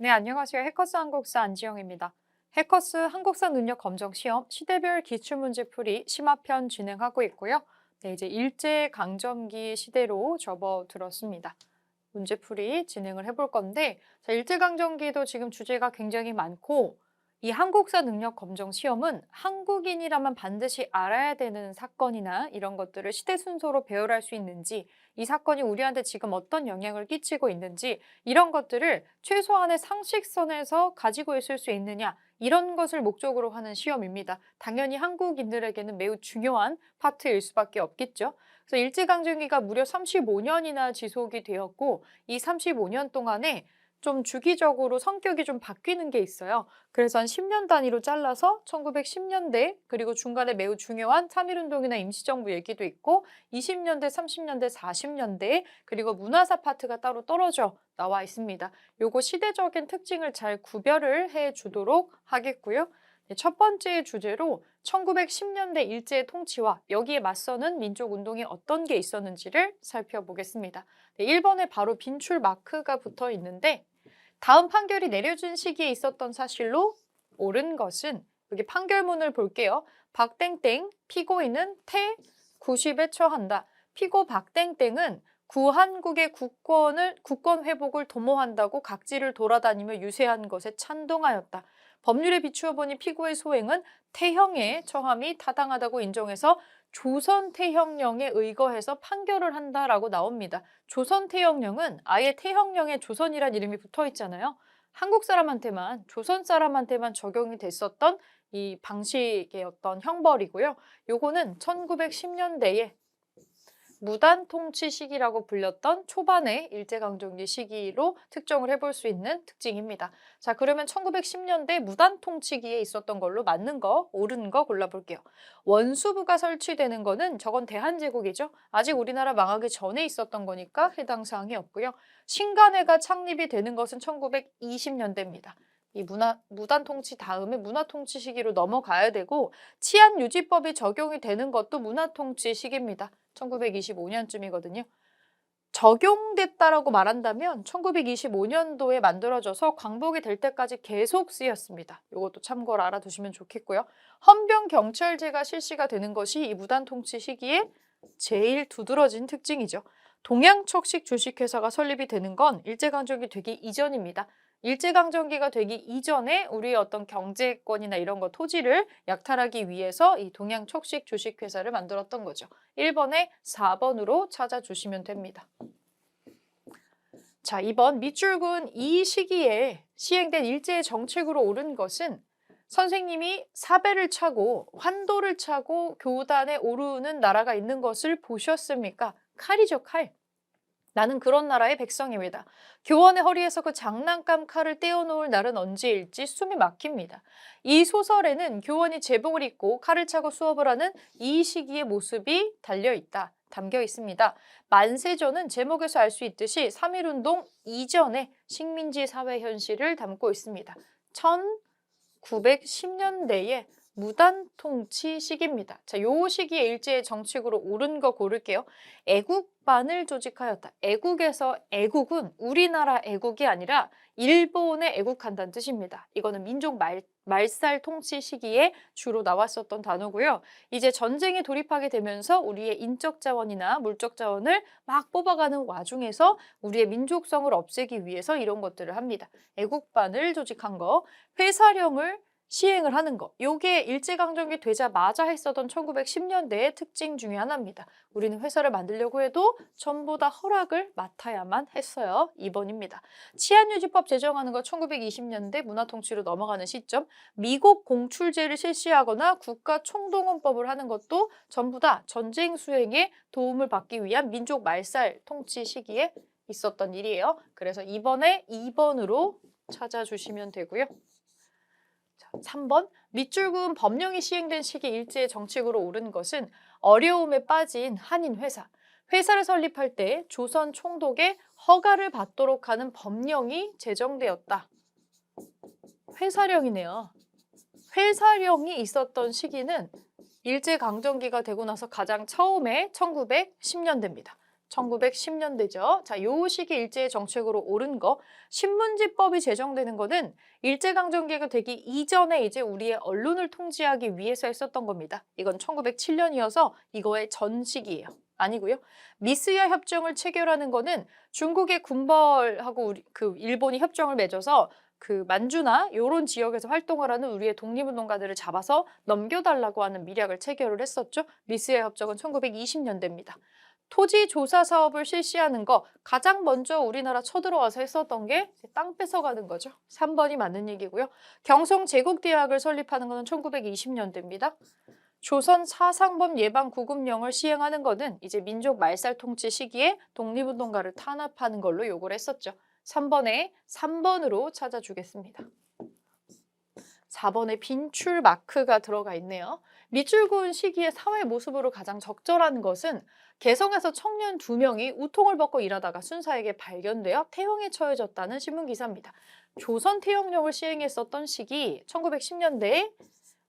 네, 안녕하세요. 해커스 한국사 안지영입니다. 해커스 한국사 능력 검정 시험 시대별 기출문제 풀이 심화편 진행하고 있고요. 네, 이제 일제강점기 시대로 접어들었습니다. 문제풀이 진행을 해볼 건데, 자, 일제강점기도 지금 주제가 굉장히 많고, 이 한국사 능력 검정 시험은 한국인이라면 반드시 알아야 되는 사건이나 이런 것들을 시대 순서로 배열할 수 있는지, 이 사건이 우리한테 지금 어떤 영향을 끼치고 있는지, 이런 것들을 최소한의 상식선에서 가지고 있을 수 있느냐, 이런 것을 목적으로 하는 시험입니다. 당연히 한국인들에게는 매우 중요한 파트일 수밖에 없겠죠. 그래서 일제강점기가 무려 35년이나 지속이 되었고, 이 35년 동안에 좀 주기적으로 성격이 좀 바뀌는 게 있어요. 그래서 한 10년 단위로 잘라서 1910년대, 그리고 중간에 매우 중요한 3.1운동이나 임시정부 얘기도 있고, 20년대, 30년대, 40년대, 그리고 문화사 파트가 따로 떨어져 나와 있습니다. 요거 시대적인 특징을 잘 구별을 해 주도록 하겠고요. 네, 첫 번째 주제로 1910년대 일제의 통치와 여기에 맞서는 민족운동이 어떤 게 있었는지를 살펴보겠습니다. 네, 1번에 바로 빈출 마크가 붙어 있는데, 다음 판결이 내려진 시기에 있었던 사실로 옳은 것은, 여기 판결문을 볼게요. 박땡땡 피고인은 태 90에 처한다. 피고 박땡땡은 구한국의 국권 회복을 도모한다고 각지를 돌아다니며 유세한 것에 찬동하였다. 법률에 비추어 보니 피고의 소행은 태형에 처함이 타당하다고 인정해서 조선태형령에 의거해서 판결을 한다라고 나옵니다. 조선태형령은 아예 태형령에 조선이란 이름이 붙어 있잖아요. 한국 사람한테만, 조선 사람한테만 적용이 됐었던 이 방식의 어떤 형벌이고요. 요거는 1910년대에 무단 통치 시기라고 불렸던 초반의 일제강점기 시기로 특정을 해볼 수 있는 특징입니다. 자, 그러면 1910년대 무단 통치기에 있었던 걸로 맞는 거, 옳은 거 골라볼게요. 원수부가 설치되는 거는 저건 대한제국이죠. 아직 우리나라 망하기 전에 있었던 거니까 해당 사항이 없고요. 신간회가 창립이 되는 것은 1920년대입니다. 이 무단 통치 다음에 문화 통치 시기로 넘어가야 되고, 치안유지법이 적용이 되는 것도 문화 통치 시기입니다. 1925년쯤이거든요. 적용됐다라고 말한다면 1925년도에 만들어져서 광복이 될 때까지 계속 쓰였습니다. 이것도 참고로 알아두시면 좋겠고요. 헌병경찰제가 실시가 되는 것이 이 무단통치 시기에 제일 두드러진 특징이죠. 동양척식 주식회사가 설립이 되는 건 일제강점기 되기 이전입니다. 일제강점기가 되기 이전에 우리의 어떤 경제권이나 이런 거 토지를 약탈하기 위해서 이 동양척식 주식회사를 만들었던 거죠. 1번에 4번으로 찾아주시면 됩니다. 자, 2번 밑줄근 이 시기에 시행된 일제의 정책으로 옳은 것은 선생님이 사배를 차고 환도를 차고 교단에 오르는 나라가 있는 것을 보셨습니까? 칼이죠, 칼. 나는 그런 나라의 백성입니다. 교원의 허리에서 그 장난감 칼을 떼어놓을 날은 언제일지 숨이 막힙니다. 이 소설에는 교원이 제복을 입고 칼을 차고 수업을 하는 이 시기의 모습이 담겨 있습니다. 만세전은 제목에서 알 수 있듯이 3.1운동 이전의 식민지 사회 현실을 담고 있습니다. 1910년대에 무단 통치 시기입니다. 자, 요 시기에 일제의 정책으로 옳은 거 고를게요. 애국반을 조직하였다. 애국에서 애국은 우리나라 애국이 아니라 일본에 애국한다는 뜻입니다. 이거는 민족 말살 통치 시기에 주로 나왔었던 단어고요. 이제 전쟁에 돌입하게 되면서 우리의 인적 자원이나 물적 자원을 막 뽑아가는 와중에서 우리의 민족성을 없애기 위해서 이런 것들을 합니다. 애국반을 조직한 거, 회사령을 시행을 하는 거. 요게 일제강점기 되자마자 했었던 1910년대의 특징 중에 하나입니다. 우리는 회사를 만들려고 해도 전부 다 허락을 맡아야만 했어요. 2번입니다. 치안유지법 제정하는 거 1920년대 문화통치로 넘어가는 시점. 미국 공출제를 실시하거나 국가총동원법을 하는 것도 전부 다 전쟁 수행에 도움을 받기 위한 민족 말살 통치 시기에 있었던 일이에요. 그래서 2번으로 찾아주시면 되고요. 3번 밑줄 그은 법령이 시행된 시기 일제의 정책으로 옳은 것은 어려움에 빠진 한인 회사. 회사를 설립할 때 조선 총독의 허가를 받도록 하는 법령이 제정되었다. 회사령이네요. 회사령이 있었던 시기는 일제강점기가 되고 나서 가장 처음에 1910년대입니다. 1910년대죠. 자, 요 시기 일제의 정책으로 옳은 거, 신문지법이 제정되는 거는 일제강점기가 되기 이전에 이제 우리의 언론을 통제하기 위해서 했었던 겁니다. 이건 1907년이어서 이거의 전 시기예요. 아니고요. 미스야 협정을 체결하는 거는 중국의 군벌하고 일본이 협정을 맺어서 그 만주나 요런 지역에서 활동을 하는 우리의 독립운동가들을 잡아서 넘겨달라고 하는 밀약을 체결을 했었죠. 미스야 협정은 1920년대입니다. 토지 조사 사업을 실시하는 거 가장 먼저 우리나라 쳐들어와서 했었던 게 땅 뺏어가는 거죠. 3번이 맞는 얘기고요. 경성 제국대학을 설립하는 거는 1920년대입니다. 조선 사상범 예방 구금령을 시행하는 거는 이제 민족 말살 통치 시기에 독립운동가를 탄압하는 걸로 요구를 했었죠. 3번으로 찾아주겠습니다. 4번에 빈출 마크가 들어가 있네요. 밑줄 그은 시기의 사회 모습으로 가장 적절한 것은 개성에서 청년 2명이 우통을 벗고 일하다가 순사에게 발견되어 태형에 처해졌다는 신문기사입니다. 조선 태형령을 시행했었던 시기 1910년대에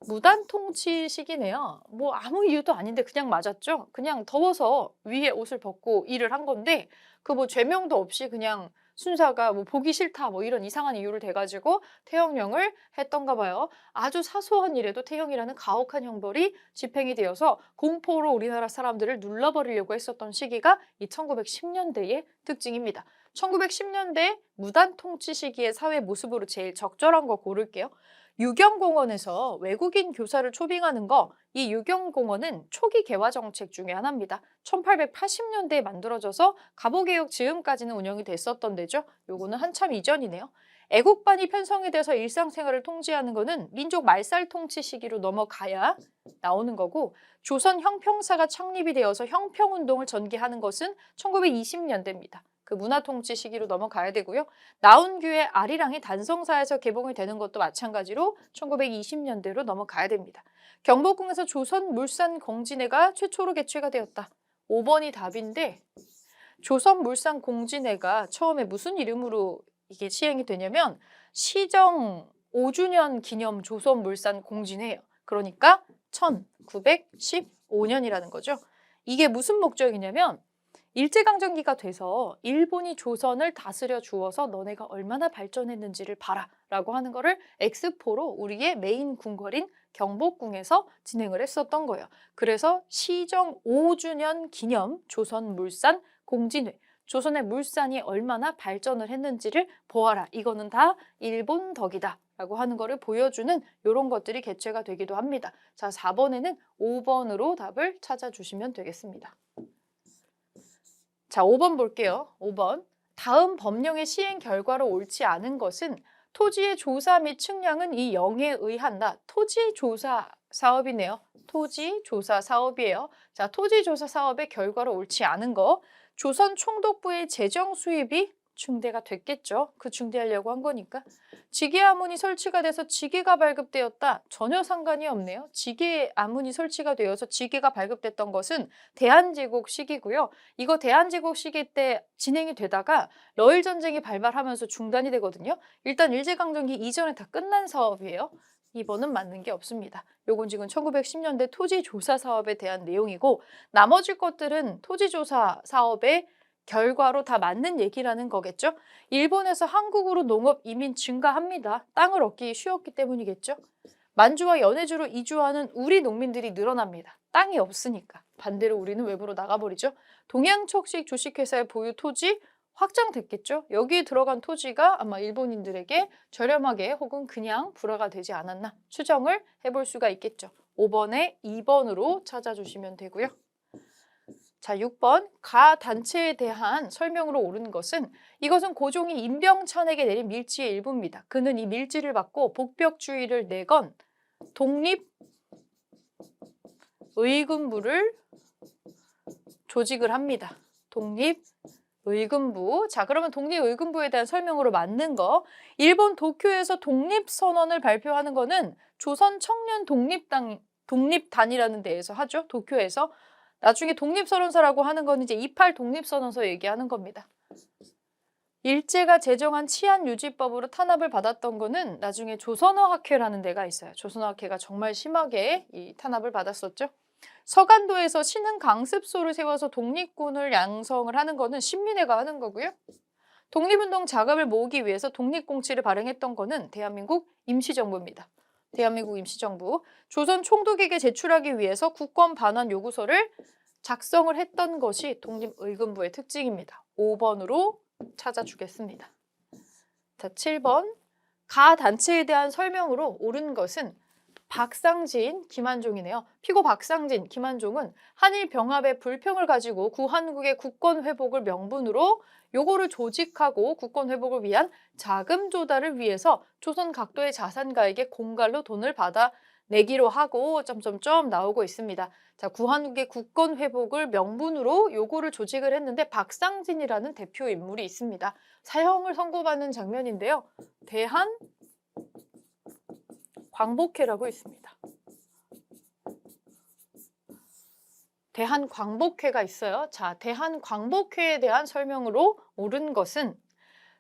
무단 통치 시기네요. 뭐 아무 이유도 아닌데 그냥 맞았죠. 그냥 더워서 위에 옷을 벗고 일을 한 건데 그 뭐 죄명도 없이 그냥 순사가 뭐 보기 싫다 뭐 이런 이상한 이유를 대가지고 태형령을 했던가 봐요. 아주 사소한 일에도 태형이라는 가혹한 형벌이 집행이 되어서 공포로 우리나라 사람들을 눌러버리려고 했었던 시기가 이 1910년대의 특징입니다. 1910년대 무단 통치 시기의 사회 모습으로 제일 적절한 거 고를게요. 유경공원에서 외국인 교사를 초빙하는 거, 이 유경공원은 초기 개화 정책 중에 하나입니다. 1880년대에 만들어져서 갑오개혁 즈음까지는 운영이 됐었던 데죠. 요거는 한참 이전이네요. 애국반이 편성이 돼서 일상생활을 통제하는 거는 민족 말살 통치 시기로 넘어가야 나오는 거고, 조선 형평사가 창립이 되어서 형평운동을 전개하는 것은 1920년대입니다. 그 문화통치 시기로 넘어가야 되고요. 나운규의 아리랑이 단성사에서 개봉이 되는 것도 마찬가지로 1920년대로 넘어가야 됩니다. 경복궁에서 조선물산공진회가 최초로 개최가 되었다. 5번이 답인데 조선물산공진회가 처음에 무슨 이름으로 이게 시행이 되냐면 시정 5주년 기념 조선물산공진회예요. 그러니까 1915년이라는 거죠. 이게 무슨 목적이냐면 일제강점기가 돼서 일본이 조선을 다스려 주어서 너네가 얼마나 발전했는지를 봐라 라고 하는 거를 엑스포로 우리의 메인 궁궐인 경복궁에서 진행을 했었던 거예요. 그래서 시정 5주년 기념 조선물산 공진회, 조선의 물산이 얼마나 발전을 했는지를 보아라. 이거는 다 일본 덕이다 라고 하는 거를 보여주는 이런 것들이 개최가 되기도 합니다. 자, 4번에는 5번으로 답을 찾아주시면 되겠습니다. 자, 5번 볼게요. 5번. 다음 법령의 시행 결과로 옳지 않은 것은 토지의 조사 및 측량은 이 영에 의한다. 토지조사 사업이네요. 토지조사 사업이에요. 자, 토지조사 사업의 결과로 옳지 않은 거. 조선 총독부의 재정 수입이 중대가 됐겠죠. 그 중대하려고 한 거니까. 지게 아문이 설치가 돼서 지게가 발급되었다. 전혀 상관이 없네요. 지게 아문이 설치가 되어서 지게가 발급됐던 것은 대한제국 시기고요. 이거 대한제국 시기 때 진행이 되다가 러일 전쟁이 발발하면서 중단이 되거든요. 일단 일제강점기 이전에 다 끝난 사업이에요. 2번은 맞는 게 없습니다. 요건 지금 1910년대 토지조사 사업에 대한 내용이고 나머지 것들은 토지조사 사업의 결과로 다 맞는 얘기라는 거겠죠. 일본에서 한국으로 농업 이민 증가합니다. 땅을 얻기 쉬웠기 때문이겠죠. 만주와 연해주로 이주하는 우리 농민들이 늘어납니다. 땅이 없으니까. 반대로 우리는 외부로 나가버리죠. 동양척식 주식회사의 보유 토지 확장됐겠죠. 여기에 들어간 토지가 아마 일본인들에게 저렴하게 혹은 그냥 불화가 되지 않았나 추정을 해볼 수가 있겠죠. 5번에 2번으로 찾아주시면 되고요. 자, 6번. 가 단체에 대한 설명으로 옳은 것은 이것은 고종이 임병찬에게 내린 밀지의 일부입니다. 그는 이 밀지를 받고 복벽주의를 내건 독립의군부를 조직을 합니다. 독립의군부. 자, 그러면 독립의군부에 대한 설명으로 맞는 거. 일본 도쿄에서 독립선언을 발표하는 거는 조선 청년 독립단이라는 데에서 하죠. 도쿄에서. 나중에 독립선언서라고 하는 건 이제 28 독립선언서 얘기하는 겁니다. 일제가 제정한 치안유지법으로 탄압을 받았던 거는 나중에 조선어학회라는 데가 있어요. 조선어학회가 정말 심하게 이 탄압을 받았었죠. 서간도에서 신흥 강습소를 세워서 독립군을 양성을 하는 거는 신민회가 하는 거고요. 독립운동 자금을 모으기 위해서 독립공치를 발행했던 거는 대한민국 임시정부입니다. 대한민국 임시정부. 조선 총독에게 제출하기 위해서 국권 반환 요구서를 작성을 했던 것이 독립의금부의 특징입니다. 5번으로 찾아주겠습니다. 자, 7번. 가 단체에 대한 설명으로 옳은 것은 박상진, 김한종이네요. 피고 박상진, 김한종은 한일 병합의 불평을 가지고 구한국의 국권 회복을 명분으로 요거를 조직하고 국권 회복을 위한 자금 조달을 위해서 조선 각도의 자산가에게 공갈로 돈을 받아 내기로 하고 점점점 나오고 있습니다. 자, 구한국의 국권 회복을 명분으로 요거를 조직을 했는데 박상진이라는 대표 인물이 있습니다. 사형을 선고받는 장면인데요. 대한 광복회라고 있습니다. 대한광복회가 있어요. 자, 대한광복회에 대한 설명으로 옳은 것은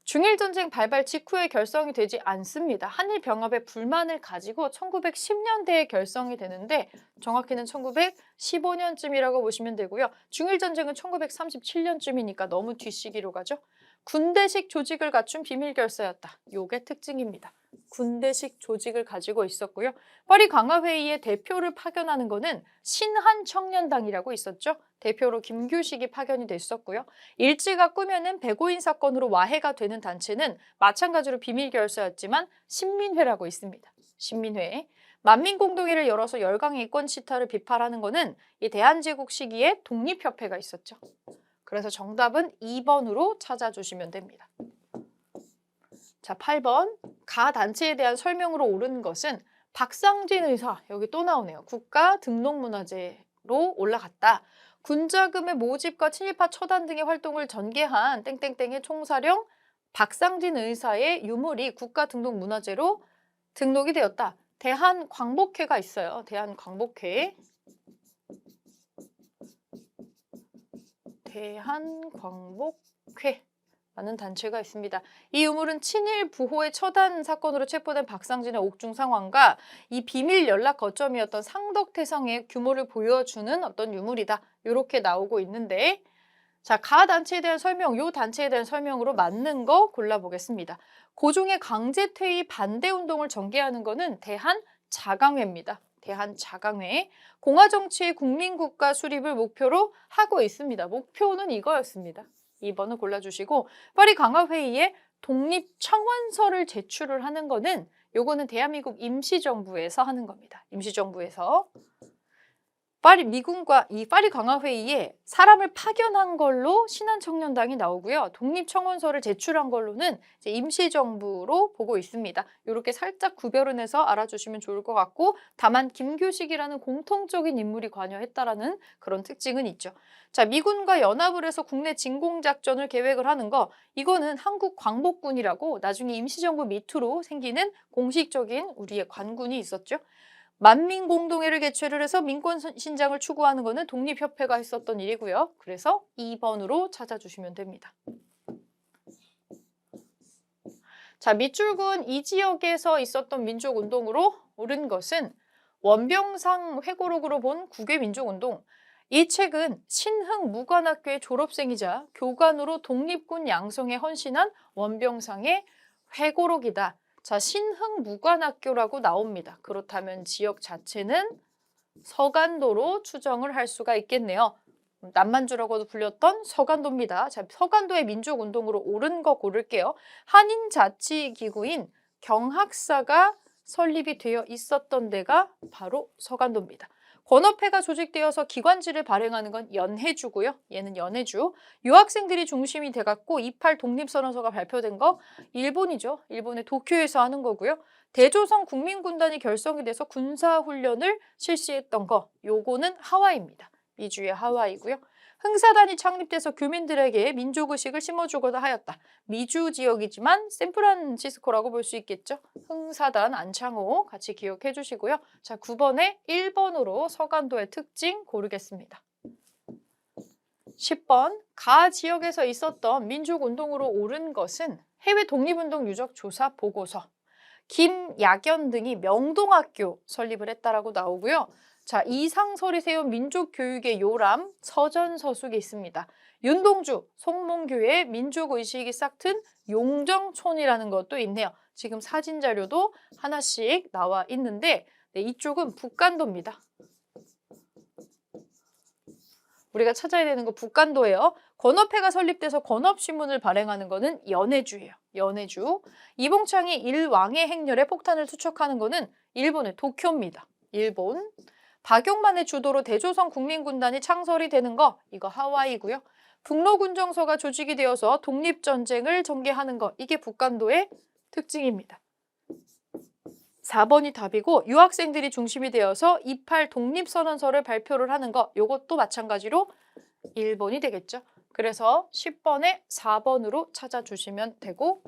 중일전쟁 발발 직후에 결성이 되지 않습니다. 한일 병합의 불만을 가지고 1910년대에 결성이 되는데 정확히는 1915년쯤이라고 보시면 되고요. 중일전쟁은 1937년쯤이니까 너무 뒤시기로 가죠. 군대식 조직을 갖춘 비밀결사였다. 요게 특징입니다. 군대식 조직을 가지고 있었고요. 파리 강화회의의 대표를 파견하는 거는 신한청년당이라고 있었죠. 대표로 김규식이 파견이 됐었고요. 일제가 꾸며낸 백오인 사건으로 와해가 되는 단체는 마찬가지로 비밀결사였지만 신민회라고 있습니다. 신민회. 만민공동회를 열어서 열강의 이권 시타를 비판하는 거는 이 대한제국 시기에 독립협회가 있었죠. 그래서 정답은 2번으로 찾아주시면 됩니다. 자, 8번. 가 단체에 대한 설명으로 옳은 것은 박상진 의사, 여기 또 나오네요. 국가 등록문화재로 올라갔다. 군자금의 모집과 친일파 처단 등의 활동을 전개한 땡땡땡의 총사령 박상진 의사의 유물이 국가 등록문화재로 등록이 되었다. 대한광복회가 있어요. 대한광복회. 대한광복회라는 단체가 있습니다. 이 유물은 친일 부호의 처단 사건으로 체포된 박상진의 옥중 상황과 이 비밀 연락 거점이었던 상덕태성의 규모를 보여주는 어떤 유물이다. 이렇게 나오고 있는데 자, 가 단체에 대한 설명, 요 단체에 대한 설명으로 맞는 거 골라보겠습니다. 고종의 강제퇴위 반대운동을 전개하는 거는 대한자강회입니다. 대한자강회. 공화정치의 국민국가 수립을 목표로 하고 있습니다. 목표는 이거였습니다. 2번을 골라주시고 파리 강화회의에 독립청원서를 제출을 하는 거는 요거는 대한민국 임시정부에서 하는 겁니다. 임시정부에서. 미군과 이 파리 강화회의에 사람을 파견한 걸로 신한청년당이 나오고요. 독립청원서를 제출한 걸로는 이제 임시정부로 보고 있습니다. 이렇게 살짝 구별을 해서 알아주시면 좋을 것 같고 다만 김규식이라는 공통적인 인물이 관여했다라는 그런 특징은 있죠. 자, 미군과 연합을 해서 국내 진공작전을 계획을 하는 거 이거는 한국광복군이라고 나중에 임시정부 밑으로 생기는 공식적인 우리의 관군이 있었죠. 만민공동회를 개최를 해서 민권신장을 추구하는 것은 독립협회가 했었던 일이고요. 그래서 2번으로 찾아주시면 됩니다. 자, 밑줄근 이 지역에서 있었던 민족운동으로 옳은 것은 원병상 회고록으로 본 국외민족운동. 이 책은 신흥무관학교의 졸업생이자 교관으로 독립군 양성에 헌신한 원병상의 회고록이다. 자, 신흥무관학교라고 나옵니다. 그렇다면 지역 자체는 서간도로 추정을 할 수가 있겠네요. 남만주라고도 불렸던 서간도입니다. 자, 서간도의 민족운동으로 옳은 거 고를게요. 한인자치기구인 경학사가 설립이 되어 있었던 데가 바로 서간도입니다. 권업회가 조직되어서 기관지를 발행하는 건 연해주고요. 얘는 연해주. 유학생들이 중심이 돼갖고 28 독립선언서가 발표된 거 일본이죠. 일본의 도쿄에서 하는 거고요. 대조선 국민군단이 결성이 돼서 군사훈련을 실시했던 거 요거는 하와이입니다. 미주의 하와이고요. 흥사단이 창립돼서 교민들에게 민족의식을 심어주고자 하였다. 미주 지역이지만 샌프란시스코라고 볼 수 있겠죠. 흥사단 안창호 같이 기억해 주시고요. 자, 9번에 1번으로 서간도의 특징 고르겠습니다. 10번 가 지역에서 있었던 민족운동으로 옳은 것은 해외 독립운동 유적 조사 보고서. 김약연 등이 명동학교 설립을 했다라고 나오고요. 자, 이상설이 세운 민족교육의 요람, 서전서숙이 있습니다. 윤동주, 송몽규의 민족의식이 싹튼 용정촌이라는 것도 있네요. 지금 사진 자료도 하나씩 나와 있는데 네, 이쪽은 북간도입니다. 우리가 찾아야 되는 거 북간도예요. 권업회가 설립돼서 권업신문을 발행하는 거는 연해주예요. 연해주. 이봉창이 일왕의 행렬에 폭탄을 투척하는 거는 일본의 도쿄입니다. 일본. 박용만의 주도로 대조선 국민군단이 창설이 되는 거 이거 하와이고요. 북로군정서가 조직이 되어서 독립전쟁을 전개하는 거 이게 북간도의 특징입니다. 4번이 답이고 유학생들이 중심이 되어서 28 독립선언서를 발표를 하는 거 이것도 마찬가지로 1번이 되겠죠. 그래서 10번에 4번으로 찾아주시면 되고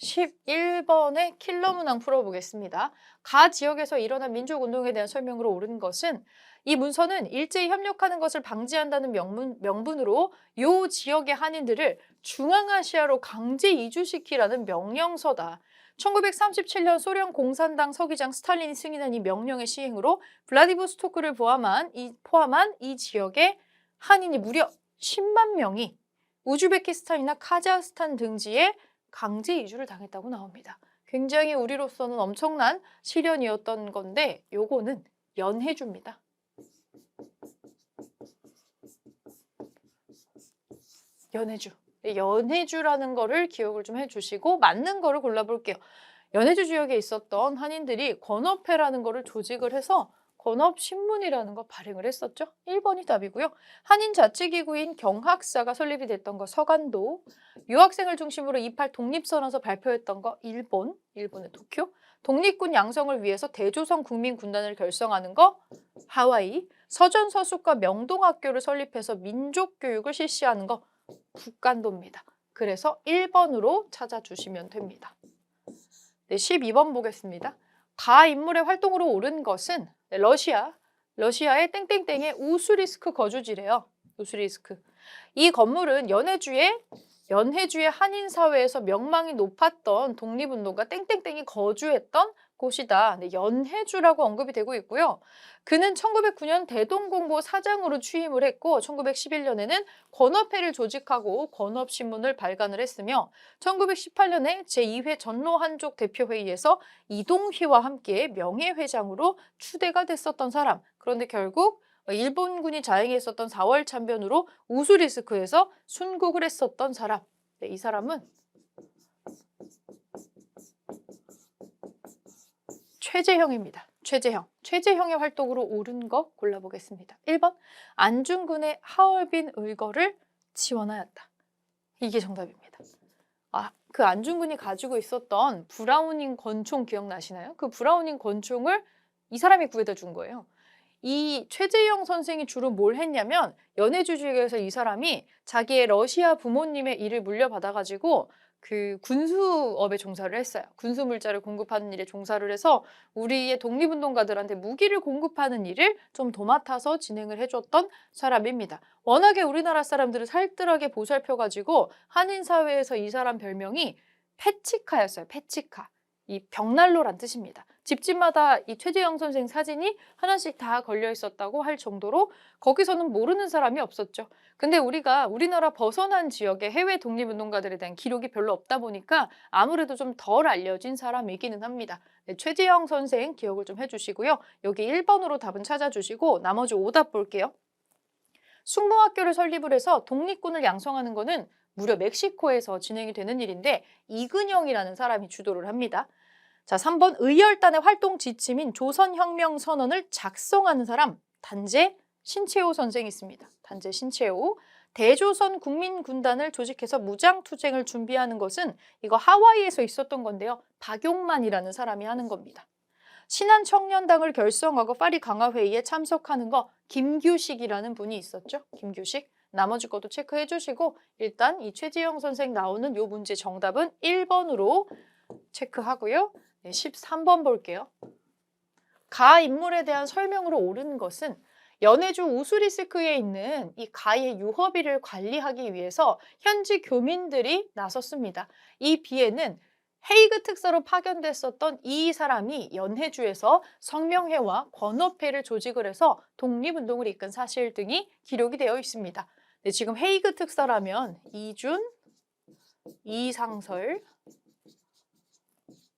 11번의 킬러 문항 풀어보겠습니다. 가 지역에서 일어난 민족운동에 대한 설명으로 옳은 것은 이 문서는 일제히 협력하는 것을 방지한다는 명분으로 이 지역의 한인들을 중앙아시아로 강제 이주시키라는 명령서다. 1937년 소련 공산당 서기장 스탈린이 승인한 이 명령의 시행으로 블라디보스토크를 포함한 이 지역의 한인이 무려 10만 명이 우즈베키스탄이나 카자흐스탄 등지에 강제 이주를 당했다고 나옵니다. 굉장히 우리로서는 엄청난 시련이었던 건데 요거는 연해주입니다. 연해주. 연해주라는 거를 기억을 좀 해주시고 맞는 거를 골라볼게요. 연해주 지역에 있었던 한인들이 권업회라는 거를 조직을 해서 권업신문이라는 거 발행을 했었죠. 1번이 답이고요. 한인 자치기구인 경학사가 설립이 됐던 거 서간도. 유학생을 중심으로 28 독립선언서 발표했던 거 일본의 도쿄. 독립군 양성을 위해서 대조선 국민군단을 결성하는 거 하와이. 서전서숙과 명동학교를 설립해서 민족교육을 실시하는 거 북간도입니다. 그래서 1번으로 찾아주시면 됩니다. 네, 12번 보겠습니다. 가 인물의 활동으로 옳은 것은 러시아의 땡땡땡의 우수리스크 거주지래요. 우수리스크. 이 건물은 연해주의 한인 사회에서 명망이 높았던 독립운동가 땡땡땡이 거주했던 곳이다. 네, 연해주라고 언급이 되고 있고요. 그는 1909년 대동공보 사장으로 취임을 했고 1911년에는 권업회를 조직하고 권업신문을 발간을 했으며 1918년에 제2회 전로한족 대표회의에서 이동희와 함께 명예회장으로 추대가 됐었던 사람. 그런데 결국 일본군이 자행했었던 4월 참변으로 우수리스크에서 순국을 했었던 사람. 네, 이 사람은 최재형입니다. 최재형의 활동으로 옳은 거 골라보겠습니다. 1번 안중근의 하얼빈 의거를 지원하였다. 이게 정답입니다. 그 안중근이 가지고 있었던 브라우닝 권총 기억나시나요? 그 브라우닝 권총을 이 사람이 구해다 준 거예요. 이 최재형 선생이 주로 뭘 했냐면 연해주 지역에서 이 사람이 자기의 러시아 부모님의 일을 물려받아가지고 그 군수업에 종사를 했어요. 군수물자를 공급하는 일에 종사를 해서 우리의 독립운동가들한테 무기를 공급하는 일을 좀 도맡아서 진행을 해줬던 사람입니다. 워낙에 우리나라 사람들을 살뜰하게 보살펴가지고 한인사회에서 이 사람 별명이 패치카였어요. 패치카. 이 벽난로란 뜻입니다. 집집마다 이 최재형 선생 사진이 하나씩 다 걸려 있었다고 할 정도로 거기서는 모르는 사람이 없었죠. 근데 우리가 우리나라 벗어난 지역의 해외 독립운동가들에 대한 기록이 별로 없다 보니까 아무래도 좀 덜 알려진 사람이기는 합니다. 네, 최재형 선생 기억을 좀 해주시고요. 여기 1번으로 답은 찾아주시고 나머지 오답 볼게요. 숙모학교를 설립을 해서 독립군을 양성하는 거는 무려 멕시코에서 진행이 되는 일인데 이근영이라는 사람이 주도를 합니다. 자, 3번 의열단의 활동 지침인 조선혁명선언을 작성하는 사람 단재 신채호 선생이 있습니다. 단재 신채호. 대조선 국민군단을 조직해서 무장투쟁을 준비하는 것은 이거 하와이에서 있었던 건데요. 박용만이라는 사람이 하는 겁니다. 신한청년당을 결성하고 파리 강화회의에 참석하는 거 김규식이라는 분이 있었죠. 김규식. 나머지 것도 체크해 주시고 일단 이 최지영 선생 나오는 요 문제 정답은 1번으로 체크하고요. 네, 13번 볼게요. 가 인물에 대한 설명으로 옳은 것은 연해주 우수리스크에 있는 이 가의 유허비를 관리하기 위해서 현지 교민들이 나섰습니다. 이 비에는 헤이그 특사로 파견됐었던 이 사람이 연해주에서 성명회와 권업회를 조직을 해서 독립운동을 이끈 사실 등이 기록이 되어 있습니다. 네, 지금 헤이그 특사라면 이준, 이상설,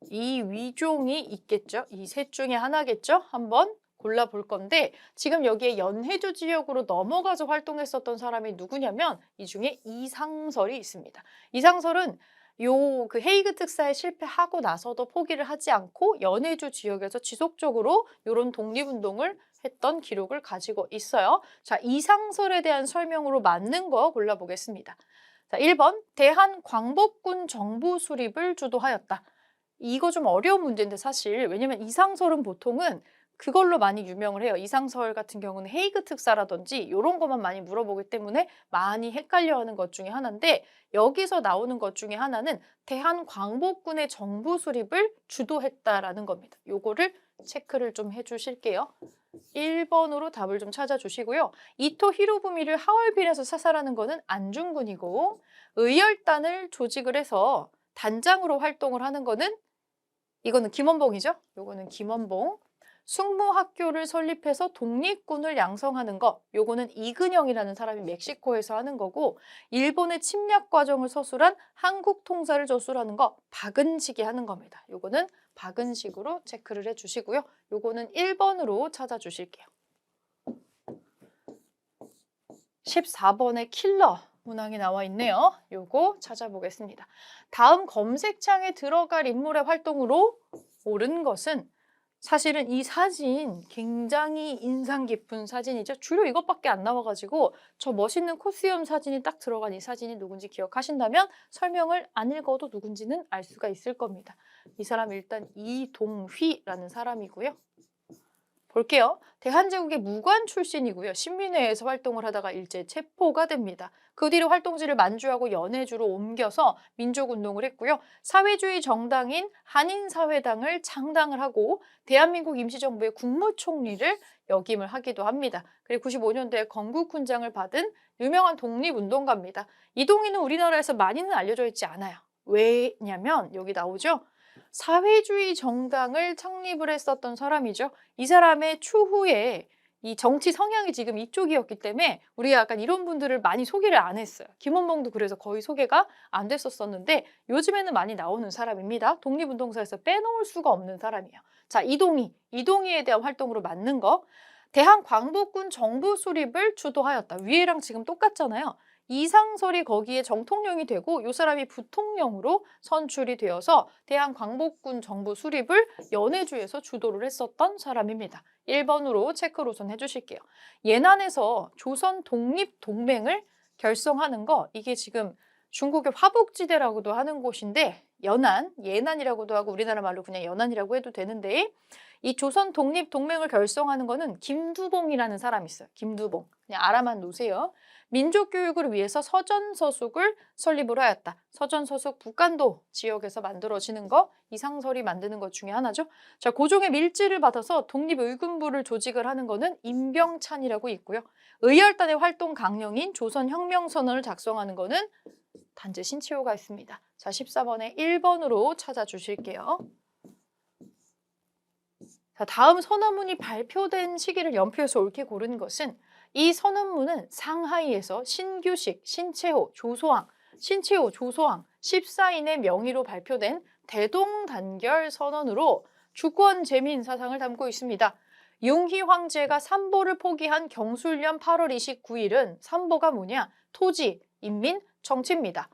이위종이 있겠죠. 이 셋 중에 하나겠죠. 한번 골라볼 건데 지금 여기에 연해주 지역으로 넘어가서 활동했었던 사람이 누구냐면 이 중에 이상설이 있습니다. 이상설은 요 그 헤이그 특사에 실패하고 나서도 포기를 하지 않고 연해주 지역에서 지속적으로 이런 독립운동을 했던 기록을 가지고 있어요. 자, 이상설에 대한 설명으로 맞는 거 골라보겠습니다. 자, 1번 대한광복군 정부 수립을 주도하였다. 이거 좀 어려운 문제인데 사실 왜냐면 이상설은 보통은 그걸로 많이 유명을 해요. 이상설 같은 경우는 헤이그 특사라든지 이런 것만 많이 물어보기 때문에 많이 헷갈려하는 것 중에 하나인데 여기서 나오는 것 중에 하나는 대한광복군의 정부 수립을 주도했다라는 겁니다. 요거를 체크를 좀 해주실게요. 1번으로 답을 좀 찾아주시고요. 이토 히로부미를 하얼빈에서 사살하는 거는 안중근이고 의열단을 조직을 해서 단장으로 활동을 하는 거는 이거는 김원봉이죠. 요거는 김원봉. 숙무학교를 설립해서 독립군을 양성하는 거, 요거는 이근영이라는 사람이 멕시코에서 하는 거고 일본의 침략 과정을 서술한 한국 통사를 저술하는 거 박은식이 하는 겁니다. 요거는 박은식으로 체크를 해주시고요. 요거는 1번으로 찾아주실게요. 14번의 킬러 문항이 나와 있네요. 요거 찾아보겠습니다. 다음 검색창에 들어갈 인물의 활동으로 옳은 것은 사실은 이 사진 굉장히 인상 깊은 사진이죠. 주로 이것밖에 안 나와가지고 저 멋있는 코스염 사진이 딱 들어간 이 사진이 누군지 기억하신다면 설명을 안 읽어도 누군지는 알 수가 있을 겁니다. 이 사람 일단 이동휘라는 사람이고요. 볼게요. 대한제국의 무관 출신이고요. 신민회에서 활동을 하다가 일제 체포가 됩니다. 그 뒤로 활동지를 만주하고 연해주로 옮겨서 민족운동을 했고요. 사회주의 정당인 한인사회당을 창당을 하고 대한민국 임시정부의 국무총리를 역임을 하기도 합니다. 그리고 95년도에 건국훈장을 받은 유명한 독립운동가입니다. 이동희는 우리나라에서 많이는 알려져 있지 않아요. 왜냐면 여기 나오죠. 사회주의 정당을 창립을 했었던 사람이죠. 이 사람의 추후에 이 정치 성향이 지금 이쪽이었기 때문에 우리가 약간 이런 분들을 많이 소개를 안 했어요. 김원봉도 그래서 거의 소개가 안 됐었는데 요즘에는 많이 나오는 사람입니다. 독립운동사에서 빼놓을 수가 없는 사람이에요. 자, 이동희에 대한 활동으로 맞는 거. 대한광복군 정부 수립을 주도하였다. 위에랑 지금 똑같잖아요. 이상설이 거기에 정통령이 되고 이 사람이 부통령으로 선출이 되어서 대한광복군 정부 수립을 연해주에서 주도를 했었던 사람입니다. 1번으로 체크를 우선 해주실게요. 예난에서 조선 독립동맹을 결성하는 거 이게 지금 중국의 화북지대라고도 하는 곳인데 예난이라고도 하고 우리나라 말로 그냥 연안이라고 해도 되는데 이 조선 독립동맹을 결성하는 거는 김두봉이라는 사람이 있어요. 김두봉. 그냥 알아만 놓으세요. 민족교육을 위해서 서전서숙을 설립을 하였다. 서전서숙 북간도 지역에서 만들어지는 거 이상설이 만드는 것 중에 하나죠. 자, 고종의 밀지를 받아서 독립의군부를 조직을 하는 거는 임병찬이라고 있고요. 의열단의 활동 강령인 조선혁명선언을 작성하는 거는 단재 신치호가 있습니다. 자, 14번에 1번으로 찾아주실게요. 자, 다음 선언문이 발표된 시기를 연표해서 옳게 고른 것은 이 선언문은 상하이에서 신규식, 신채호, 조소왕 14인의 명의로 발표된 대동단결 선언으로 주권 재민 사상을 담고 있습니다. 융희 황제가 삼보를 포기한 경술년 8월 29일은 삼보가 뭐냐? 토지, 인민, 정치입니다.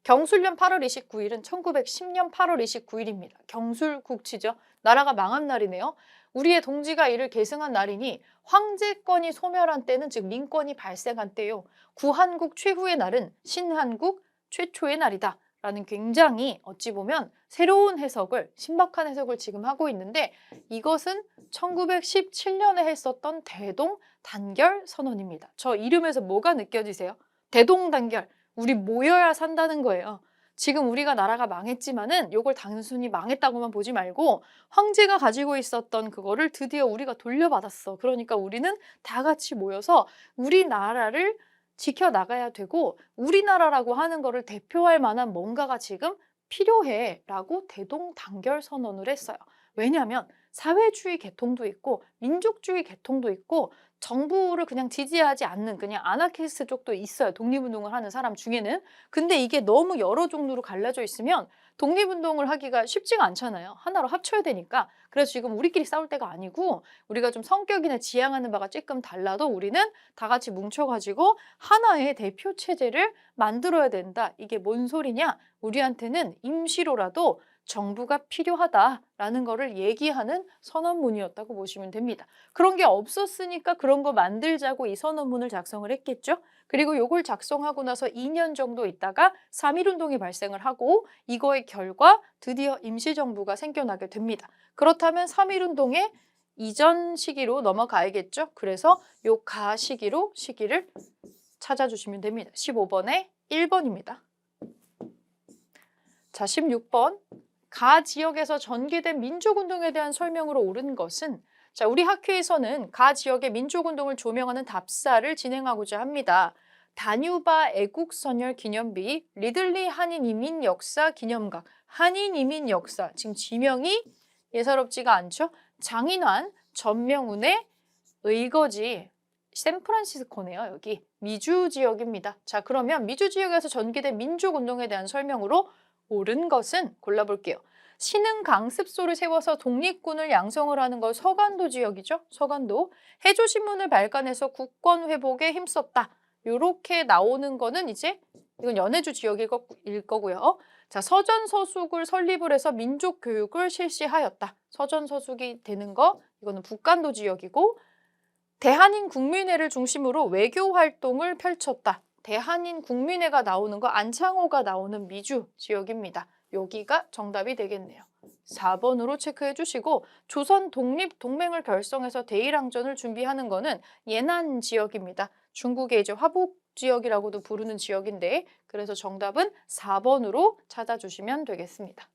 경술년 8월 29일은 1910년 8월 29일입니다. 경술국치죠. 나라가 망한 날이네요. 우리의 동지가 이를 계승한 날이니 황제권이 소멸한 때는 즉 민권이 발생한 때요. 구한국 최후의 날은 신한국 최초의 날이다. 라는 굉장히 어찌 보면 새로운 해석을 신박한 해석을 지금 하고 있는데 이것은 1917년에 했었던 대동단결 선언입니다. 저 이름에서 뭐가 느껴지세요? 대동단결. 우리 모여야 산다는 거예요. 지금 우리가 나라가 망했지만은 이걸 단순히 망했다고만 보지 말고 황제가 가지고 있었던 그거를 드디어 우리가 돌려받았어. 그러니까 우리는 다 같이 모여서 우리나라를 지켜나가야 되고 우리나라라고 하는 거를 대표할 만한 뭔가가 지금 필요해 라고 대동단결 선언을 했어요. 왜냐하면 사회주의 계통도 있고 민족주의 계통도 있고 정부를 그냥 지지하지 않는 그냥 아나키스트 쪽도 있어요. 독립운동을 하는 사람 중에는. 근데 이게 너무 여러 종류로 갈라져 있으면 독립운동을 하기가 쉽지가 않잖아요. 하나로 합쳐야 되니까. 그래서 지금 우리끼리 싸울 때가 아니고 우리가 좀 성격이나 지향하는 바가 조금 달라도 우리는 다 같이 뭉쳐가지고 하나의 대표 체제를 만들어야 된다. 이게 뭔 소리냐? 우리한테는 임시로라도 정부가 필요하다라는 거를 얘기하는 선언문이었다고 보시면 됩니다. 그런 게 없었으니까 그런 거 만들자고 이 선언문을 작성을 했겠죠. 그리고 요걸 작성하고 나서 2년 정도 있다가 3.1운동이 발생을 하고 이거의 결과 드디어 임시정부가 생겨나게 됩니다. 그렇다면 3.1운동의 이전 시기로 넘어가야겠죠. 그래서 요 가 시기를 찾아주시면 됩니다. 15번에 1번입니다. 자, 16번. 가 지역에서 전개된 민족운동에 대한 설명으로 옳은 것은 자, 우리 학회에서는 가 지역의 민족운동을 조명하는 답사를 진행하고자 합니다. 다뉴바 애국선열 기념비, 리들리 한인이민 역사 기념각, 한인이민 역사, 지금 지명이 예사롭지가 않죠? 장인환, 전명운의 의거지, 샌프란시스코네요. 여기 미주 지역입니다. 자, 그러면 미주 지역에서 전개된 민족운동에 대한 설명으로 옳은 것은 골라볼게요. 신흥 강습소를 세워서 독립군을 양성을 하는 거 서간도 지역이죠. 서간도. 해조신문을 발간해서 국권 회복에 힘썼다. 요렇게 나오는 거는 이제 이건 연해주 지역일 거고요. 자, 서전서숙을 설립을 해서 민족교육을 실시하였다. 서전서숙이 되는 거 이거는 북간도 지역이고 대한인 국민회를 중심으로 외교 활동을 펼쳤다. 대한인 국민회가 나오는 거 안창호가 나오는 미주 지역입니다. 여기가 정답이 되겠네요. 4번으로 체크해 주시고 조선 독립동맹을 결성해서 대일항전을 준비하는 거는 예난 지역입니다. 중국의 이제 화북 지역이라고도 부르는 지역인데 그래서 정답은 4번으로 찾아주시면 되겠습니다.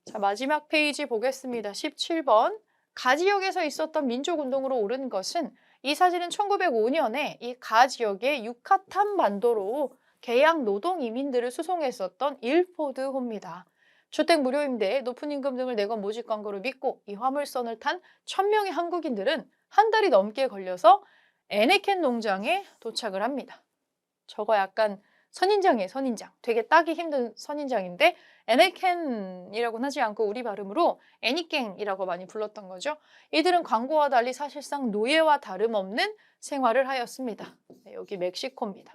자, 마지막 페이지 보겠습니다. 17번. 가 지역에서 있었던 민족운동으로 옳은 것은 이 사진은 1905년에 이 가 지역의 유카탄 반도로 개양 노동 이민들을 수송했었던 일포드호입니다. 주택 무료임대, 높은 임금 등을 내건 모집 광고를 믿고 이 화물선을 탄 1000명의 한국인들은 한 달이 넘게 걸려서 에네켄 농장에 도착을 합니다. 저거 약간 선인장이에요, 선인장. 되게 따기 힘든 선인장인데 에네켄이라고는 하지 않고 우리 발음으로 애니깽이라고 많이 불렀던 거죠. 이들은 광고와 달리 사실상 노예와 다름없는 생활을 하였습니다. 네, 여기 멕시코입니다.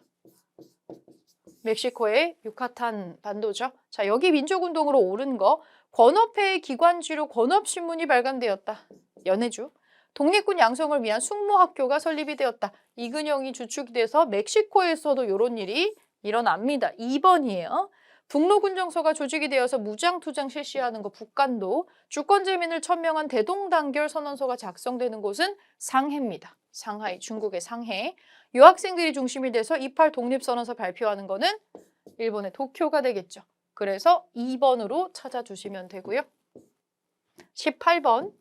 멕시코의 유카탄 반도죠. 자, 여기 민족운동으로 옳은 거 권업회의 기관지로 권업신문이 발간되었다. 연해주. 독립군 양성을 위한 숙모학교가 설립이 되었다. 이근영이 주축이 돼서 멕시코에서도 이런 일이 일어납니다. 2번이에요. 북로군정서가 조직이 되어서 무장투쟁 실시하는 거 북간도. 주권제민을 천명한 대동단결 선언서가 작성되는 곳은 상해입니다. 상하이, 중국의 상해. 유학생들이 중심이 돼서 28 독립선언서 발표하는 거는 일본의 도쿄가 되겠죠. 그래서 2번으로 찾아주시면 되고요. 18번.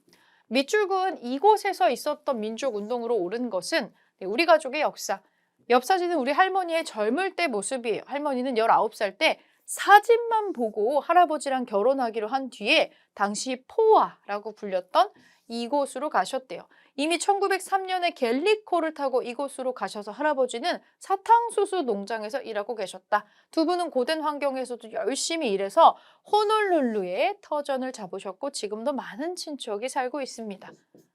밑줄은 이곳에서 있었던 민족운동으로 옳은 것은 우리 가족의 역사. 옆 사진은 우리 할머니의 젊을 때 모습이에요. 할머니는 19살 때 사진만 보고 할아버지랑 결혼하기로 한 뒤에 당시 포화라고 불렸던 이곳으로 가셨대요. 이미 1903년에 갤리코를 타고 이곳으로 가셔서 할아버지는 사탕수수 농장에서 일하고 계셨다. 두 분은 고된 환경에서도 열심히 일해서 호놀룰루에 터전을 잡으셨고 지금도 많은 친척이 살고 있습니다.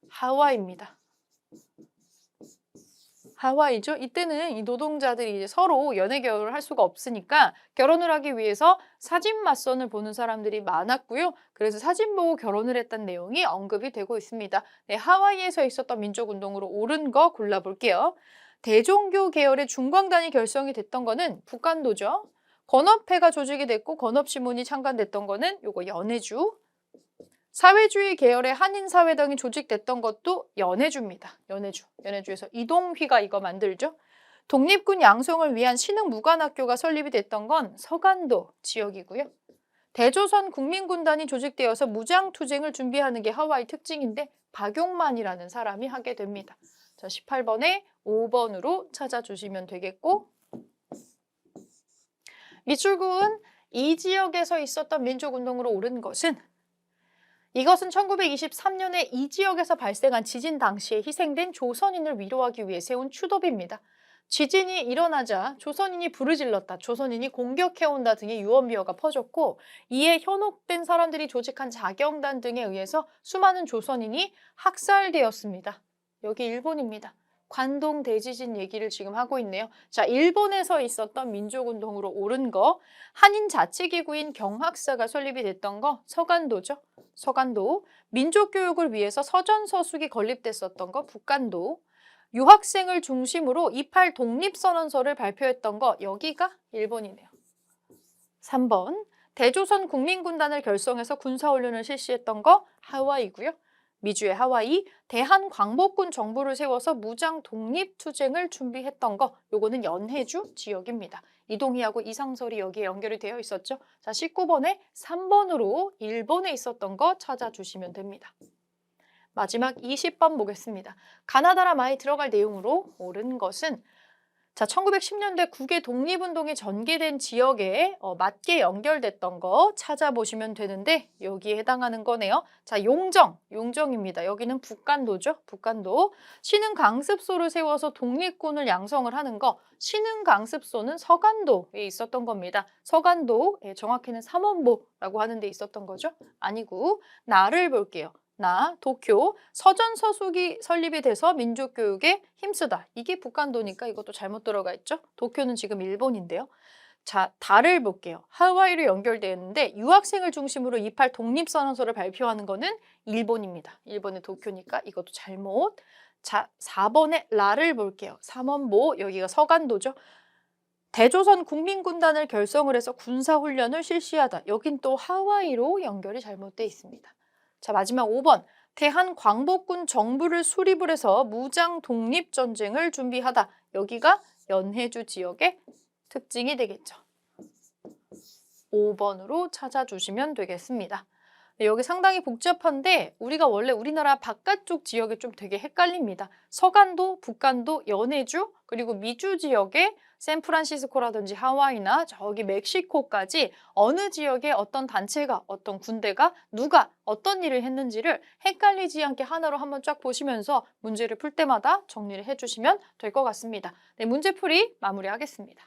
하와이입니다. 하와이죠. 이때는 이 노동자들이 이제 서로 연애 결혼을 할 수가 없으니까 결혼을 하기 위해서 사진 맞선을 보는 사람들이 많았고요. 그래서 사진 보고 결혼을 했다는 내용이 언급이 되고 있습니다. 네, 하와이에서 있었던 민족운동으로 옳은 거 골라볼게요. 대종교 계열의 중광단이 결성이 됐던 거는 북간도죠. 건업회가 조직이 됐고 건업신문이 창간됐던 거는 요거 연해주. 사회주의 계열의 한인사회당이 조직됐던 것도 연해주입니다. 연해주에서 이동휘가 이거 만들죠. 독립군 양성을 위한 신흥무관학교가 설립이 됐던 건 서간도 지역이고요. 대조선 국민군단이 조직되어서 무장투쟁을 준비하는 게 하와이 특징인데 박용만이라는 사람이 하게 됩니다. 자, 18번에 5번으로 찾아주시면 되겠고 밑줄은 이 지역에서 있었던 민족운동으로 옳은 것은 이것은 1923년에 이 지역에서 발생한 지진 당시에 희생된 조선인을 위로하기 위해 세운 추도비입니다. 지진이 일어나자 조선인이 부르질렀다, 조선인이 공격해온다 등의 유언비어가 퍼졌고 이에 현혹된 사람들이 조직한 자경단 등에 의해서 수많은 조선인이 학살되었습니다. 여기 일본입니다. 관동 대지진 얘기를 지금 하고 있네요. 자, 일본에서 있었던 민족운동으로 옳은 거, 한인 자치기구인 경학사가 설립이 됐던 거 서간도죠. 서간도, 민족교육을 위해서 서전서숙이 건립됐었던 거 북간도, 유학생을 중심으로 28 독립선언서를 발표했던 거 여기가 일본이네요. 3번, 대조선 국민군단을 결성해서 군사훈련을 실시했던 거 하와이고요. 미주의 하와이, 대한광복군 정부를 세워서 무장 독립투쟁을 준비했던 거 요거는 연해주 지역입니다. 이동희하고 이상설이 여기에 연결이 되어 있었죠. 자, 19번에 3번으로 일본에 있었던 거 찾아주시면 됩니다. 마지막 20번 보겠습니다. 가나다라 마에 들어갈 내용으로 옳은 것은 자, 1910년대 국외 독립운동이 전개된 지역에 맞게 연결됐던 거 찾아보시면 되는데 여기에 해당하는 거네요. 자, 용정입니다. 여기는 북간도죠. 북간도. 신흥강습소를 세워서 독립군을 양성을 하는 거. 신흥강습소는 서간도에 있었던 겁니다. 서간도, 정확히는 삼원보라고 하는 데 있었던 거죠. 아니고 나를 볼게요. 도쿄, 서전서숙이 설립이 돼서 민족교육에 힘쓰다. 이게 북한도니까 이것도 잘못 들어가 있죠. 도쿄는 지금 일본인데요. 자, 달을 볼게요. 하와이로 연결되어 있는데 유학생을 중심으로 28 독립선언서를 발표하는 거는 일본입니다. 일본의 도쿄니까 이것도 잘못. 자, 4번에 라를 볼게요. 삼원보, 여기가 서간도죠. 대조선 국민군단을 결성을 해서 군사훈련을 실시하다. 여긴 또 하와이로 연결이 잘못되어 있습니다. 자, 마지막 5번. 대한광복군 정부를 수립을 해서 무장 독립전쟁을 준비하다. 여기가 연해주 지역의 특징이 되겠죠. 5번으로 찾아주시면 되겠습니다. 네, 여기 상당히 복잡한데 우리가 원래 우리나라 바깥쪽 지역에 좀 되게 헷갈립니다. 서간도, 북간도, 연해주, 그리고 미주 지역에 샌프란시스코라든지 하와이나 저기 멕시코까지 어느 지역에 어떤 단체가, 어떤 군대가 누가 어떤 일을 했는지를 헷갈리지 않게 하나로 한번 쫙 보시면서 문제를 풀 때마다 정리를 해주시면 될 것 같습니다. 네, 문제풀이 마무리하겠습니다.